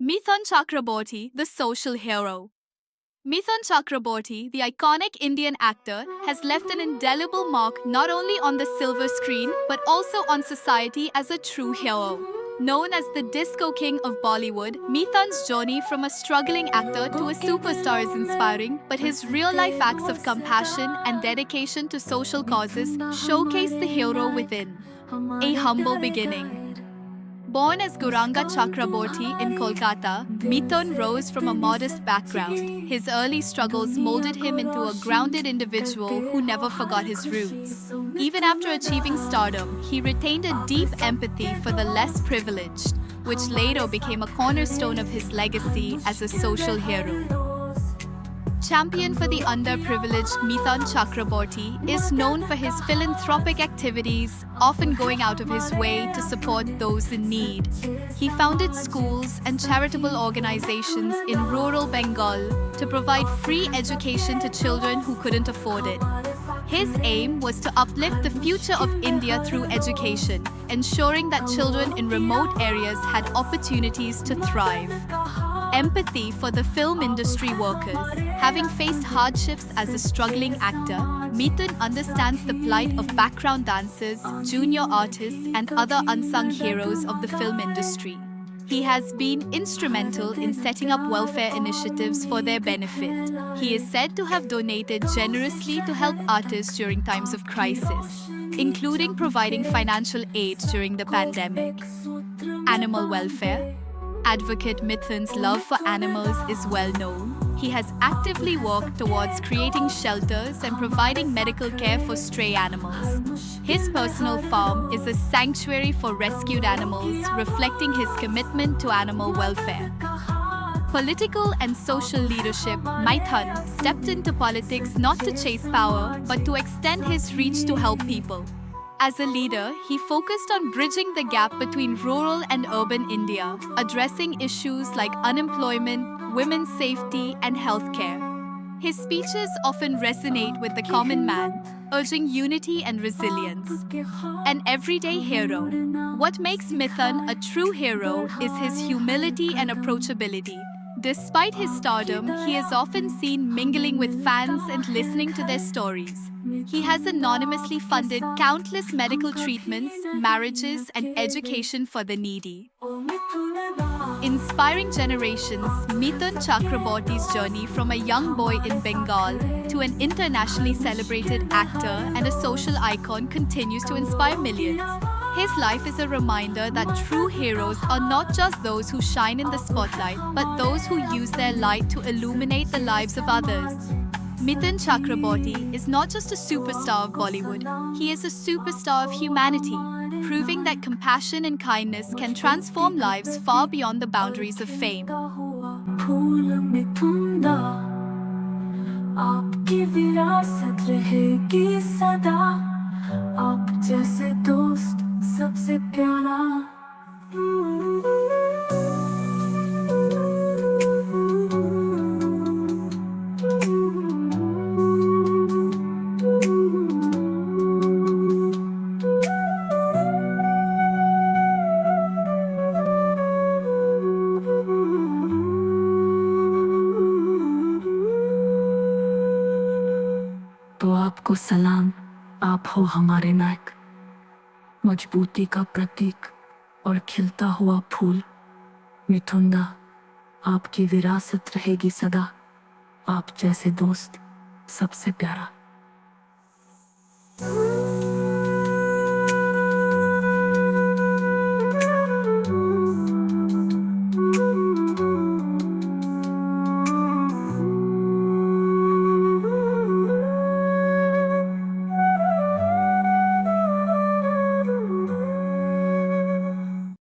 Mithun Chakraborty, the social hero. Mithun Chakraborty, the iconic Indian actor, has left an indelible mark not only on the silver screen but also on society as a true hero. Known as the Disco King of Bollywood, Mithun's journey from a struggling actor to a superstar is inspiring, but his real-life acts of compassion and dedication to social causes showcase the hero within. A humble beginning. Born as Gauranga Chakraborty in Kolkata, Mithun rose from a modest background. His early struggles molded him into a grounded individual who never forgot his roots. Even after achieving stardom, he retained a deep empathy for the less privileged, which later became a cornerstone of his legacy as a social hero. Champion for the underprivileged, Mithun Chakraborty is known for his philanthropic activities, often going out of his way to support those in need. He founded schools and charitable organizations in rural Bengal to provide free education to children who couldn't afford it. His aim was to uplift the future of India through education, ensuring that children in remote areas had opportunities to thrive. Empathy for the film industry workers. Having faced hardships as a struggling actor, Mithun understands the plight of background dancers, junior artists, and other unsung heroes of the film industry. He has been instrumental in setting up welfare initiatives for their benefit. He is said to have donated generously to help artists during times of crisis, including providing financial aid during the pandemic. Animal welfare. Advocate Mithun's love for animals is well known. He has actively worked towards creating shelters and providing medical care for stray animals. His personal farm is a sanctuary for rescued animals, reflecting his commitment to animal welfare. Political and social leadership. Mithun stepped into politics not to chase power, but to extend his reach to help people. As a leader, he focused on bridging the gap between rural and urban India, addressing issues like unemployment, women's safety, and healthcare. His speeches often resonate with the common man, urging unity and resilience. An everyday hero. What makes Mithun a true hero is his humility and approachability. Despite his stardom, he is often seen mingling with fans and listening to their stories. He has anonymously funded countless medical treatments, marriages, and education for the needy. Inspiring generations, Mithun Chakraborty's journey from a young boy in Bengal to an internationally celebrated actor and a social icon continues to inspire millions. His life is a reminder that true heroes are not just those who shine in the spotlight, but those who use their light to illuminate the lives of others. Mithun Chakraborty is not just a superstar of Bollywood, he is a superstar of humanity, proving that compassion and kindness can transform lives far beyond the boundaries of fame. आपकी विरासत रहेगी सदा, आप जैसे दोस्त सबसे प्यारा. तो आपको सलाम, आप हो हमारे नायक, मजबूती का प्रतीक और खिलता हुआ फूल. मिथुन दा, आपकी विरासत रहेगी सदा, आप जैसे दोस्त सबसे प्यारा.